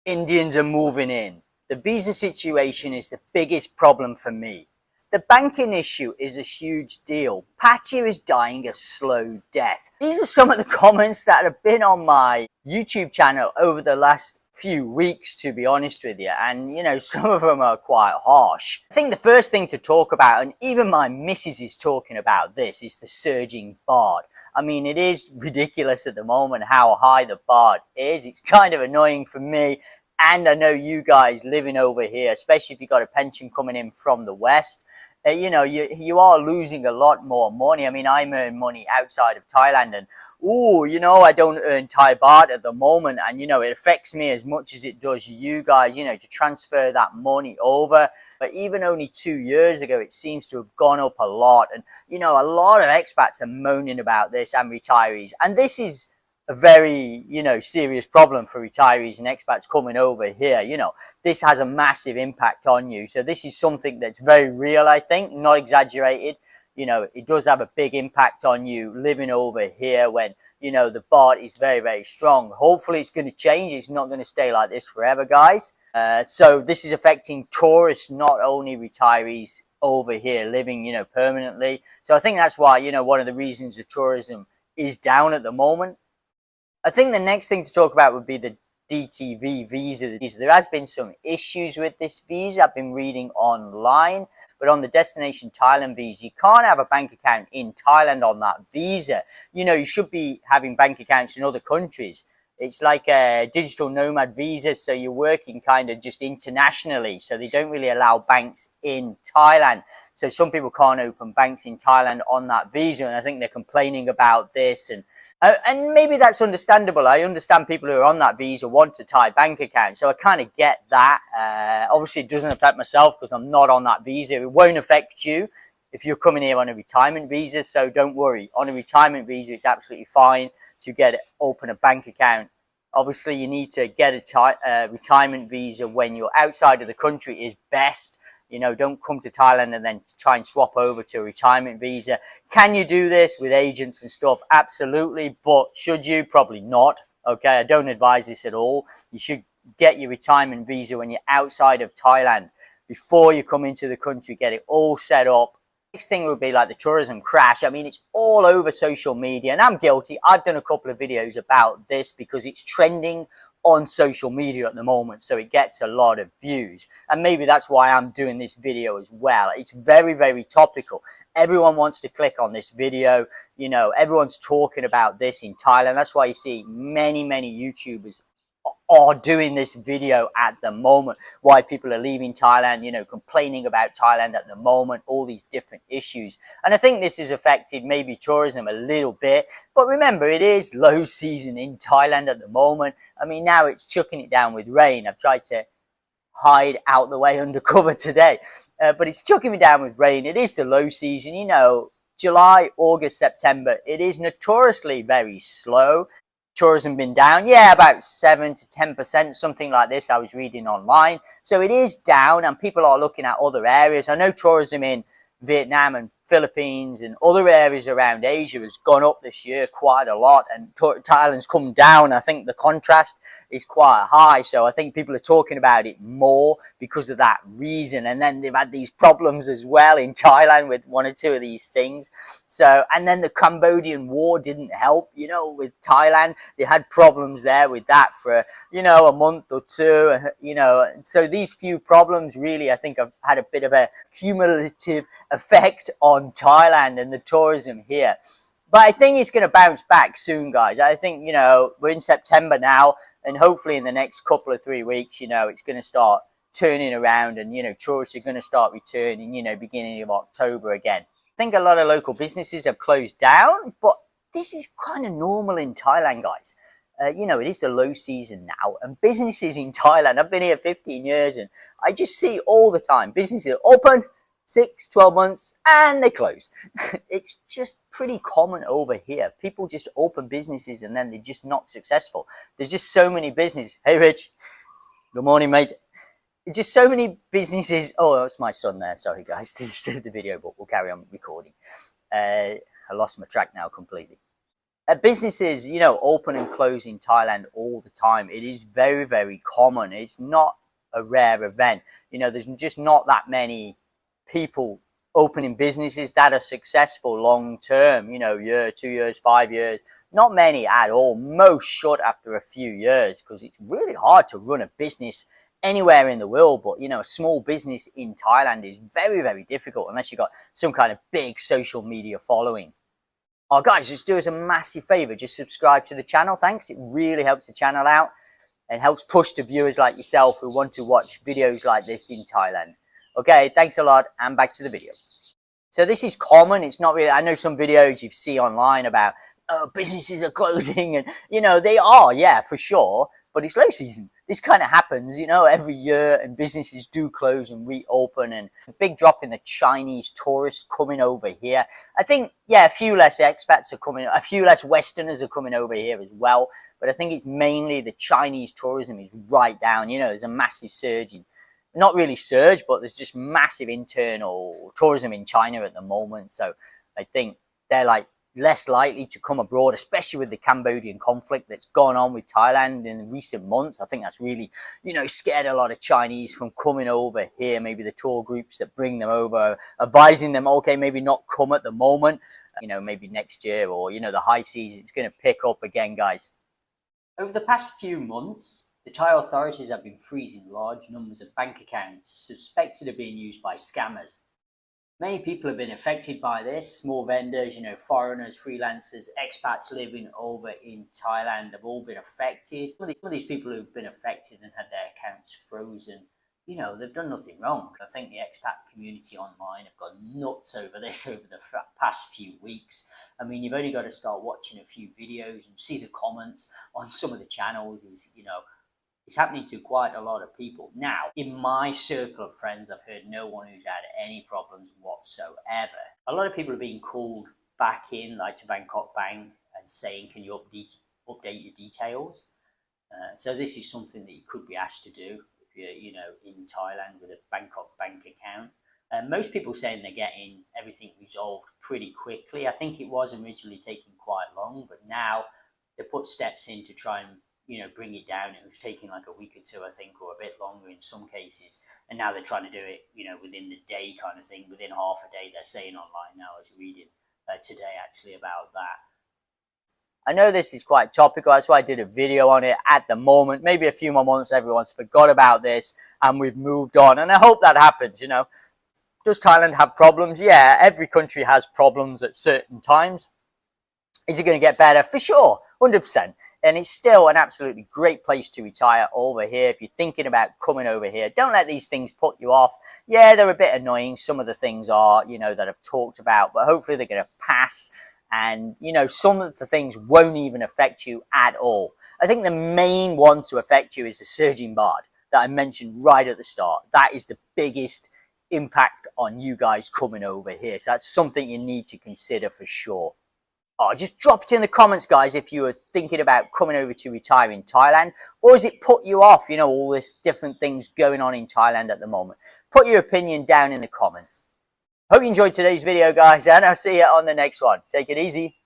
Indians are moving in. The visa situation is the biggest problem for me. The banking issue is a huge deal. Patia is dying a slow death. These are some of the comments that have been on my YouTube channel over the last few weeks, to be honest with you, and some of them are quite harsh. I think the first thing to talk about, and even my missus is talking about this, is the surging baht. I mean, it is ridiculous at the moment how high the baht is. It's kind of annoying for me, and I know you guys living over here, especially if you've got a pension coming in from the West, you are losing a lot more money. I mean, I'm earning money outside of Thailand, and I don't earn Thai baht at the moment, and it affects me as much as it does you guys, to transfer that money over. But even only 2 years ago, it seems to have gone up a lot, and a lot of expats are moaning about this, and retirees, and this is a very, serious problem for retirees and expats coming over here. This has a massive impact on you. So this is something that's very real, I think, not exaggerated. It does have a big impact on you living over here when, the baht is very, very strong. Hopefully it's going to change. It's not going to stay like this forever, guys. So this is affecting tourists, not only retirees over here living, permanently. So I think that's why, one of the reasons the tourism is down at the moment. I think the next thing to talk about would be the DTV visa. There has been some issues with this visa. I've been reading online, but on the Destination Thailand visa, you can't have a bank account in Thailand on that visa. You should be having bank accounts in other countries. It's like a digital nomad visa, so you're working kind of just internationally, so they don't really allow banks in Thailand. So some people can't open banks in Thailand on that visa, and I think they're complaining about this, and maybe that's understandable. I understand people who are on that visa want a Thai bank account, so I kind of get that. Obviously, it doesn't affect myself because I'm not on that visa. It won't affect you if you're coming here on a retirement visa, so don't worry. On a retirement visa, it's absolutely fine to open a bank account. Obviously, you need to get a retirement visa when you're outside of the country is best. Don't come to Thailand and then try and swap over to a retirement visa. Can you do this with agents and stuff? Absolutely, but should you? Probably not. Okay, I don't advise this at all. You should get your retirement visa when you're outside of Thailand before you come into the country. Get it all set up. Next thing would be like the tourism crash. I mean, it's all over social media, and I'm guilty. I've done a couple of videos about this because it's trending on social media at the moment, so it gets a lot of views, and maybe that's why I'm doing this video as well. It's very, very topical. Everyone wants to click on this video. Everyone's talking about this in Thailand. That's why you see many YouTubers are doing this video at the moment, why people are leaving Thailand, complaining about Thailand at the moment, all these different issues. And I think this has affected maybe tourism a little bit, but remember, it is low season in Thailand at the moment. I mean, now it's chucking it down with rain. I've tried to hide out the way under cover today, but it's chucking me down with rain. It is the low season, July, August, September, it is notoriously very slow. Tourism been down, about 7 to 10%, something like this. I was reading online, so it is down, and people are looking at other areas. I know tourism in Vietnam and Philippines and other areas around Asia has gone up this year quite a lot, and Thailand's come down. I think the contrast is quite high, so I think people are talking about it more because of that reason. And then they've had these problems as well in Thailand with one or two of these things. So, and then the Cambodian war didn't help, with Thailand. They had problems there with that for, a month or two, so these few problems really, I think, have had a bit of a cumulative effect on Thailand and the tourism here. But I think it's going to bounce back soon, guys. I think, we're in September now, and hopefully in the next couple of 3 weeks, it's going to start turning around, and, tourists are going to start returning, beginning of October again. I think a lot of local businesses have closed down, but this is kind of normal in Thailand, guys. It is the low season now, and businesses in Thailand, I've been here 15 years, and I just see all the time, businesses are open 6, 12 months, and they close. It's just pretty common over here. People just open businesses and then they're just not successful. There's just so many businesses. Hey, Rich. Good morning, mate. Just so many businesses. Oh, that's my son there. Sorry, guys, to disturb the video, but we'll carry on recording. I lost my track now completely. Businesses, you know, open and close in Thailand all the time. It is very, very common. It's not a rare event. You know, there's just not that many people opening businesses that are successful long term, you know, year, 2 years, 5 years. Not many at all. Most shut after a few years, because it's really hard to run a business anywhere in the world. But, you know, a small business in Thailand is very, very difficult unless you've got some kind of big social media following. Oh, guys, just do us a massive favor. Just subscribe to the channel. Thanks. It really helps the channel out and helps push to viewers like yourself who want to watch videos like this in Thailand. Okay, thanks a lot, and back to the video. So this is common. It's not really, I know some videos you see online about, oh, businesses are closing, and, you know, they are, yeah, for sure. But it's low season. This kind of happens, you know, every year, and businesses do close and reopen, and a big drop in the Chinese tourists coming over here. I think, yeah, a few less expats are coming, a few less Westerners are coming over here as well. But I think it's mainly the Chinese tourism is right down. You know, there's a massive surge in, not really surge, but there's just massive internal tourism in China at the moment. So I think they're like less likely to come abroad, especially with the Cambodian conflict that's gone on with Thailand in recent months. I think that's really, you know, scared a lot of Chinese from coming over here. Maybe the tour groups that bring them over, advising them, okay, maybe not come at the moment, you know, maybe next year, or, you know, the high season, it's going to pick up again, guys. Over the past few months, the Thai authorities have been freezing large numbers of bank accounts suspected of being used by scammers. Many people have been affected by this. Small vendors, you know, foreigners, freelancers, expats living over in Thailand have all been affected. Some of these people who've been affected and had their accounts frozen, you know, they've done nothing wrong. I think the expat community online have gone nuts over this over the past few weeks. I mean, you've only got to start watching a few videos and see the comments on some of the channels. Is, you know, it's happening to quite a lot of people. Now, in my circle of friends, I've heard no one who's had any problems whatsoever. A lot of people are being called back in, like to Bangkok Bank, and saying, can you update your details? So this is something that you could be asked to do if you're, you know, in Thailand with a Bangkok Bank account. Most people saying they're getting everything resolved pretty quickly. I think it was originally taking quite long, but now they put steps in to try and, you know, bring it down. It was taking like a week or two, I think, or a bit longer in some cases. And now they're trying to do it, you know, within the day kind of thing, within half a day, they're saying online now. I was reading today actually about that. I know this is quite topical. That's why I did a video on it at the moment. Maybe a few more months, everyone's forgot about this and we've moved on. And I hope that happens, you know. Does Thailand have problems? Yeah, every country has problems at certain times. Is it going to get better? For sure, 100%. And it's still an absolutely great place to retire over here. If you're thinking about coming over here, don't let these things put you off. Yeah, they're a bit annoying. Some of the things are, you know, that I've talked about, but hopefully they're going to pass. And, you know, some of the things won't even affect you at all. I think the main one to affect you is the surging baht that I mentioned right at the start. That is the biggest impact on you guys coming over here. So that's something you need to consider for sure. Oh, just drop it in the comments, guys, if you were thinking about coming over to retire in Thailand, or has it put you off, you know, all this different things going on in Thailand at the moment. Put your opinion down in the comments. Hope you enjoyed today's video, guys, and I'll see you on the next one. Take it easy.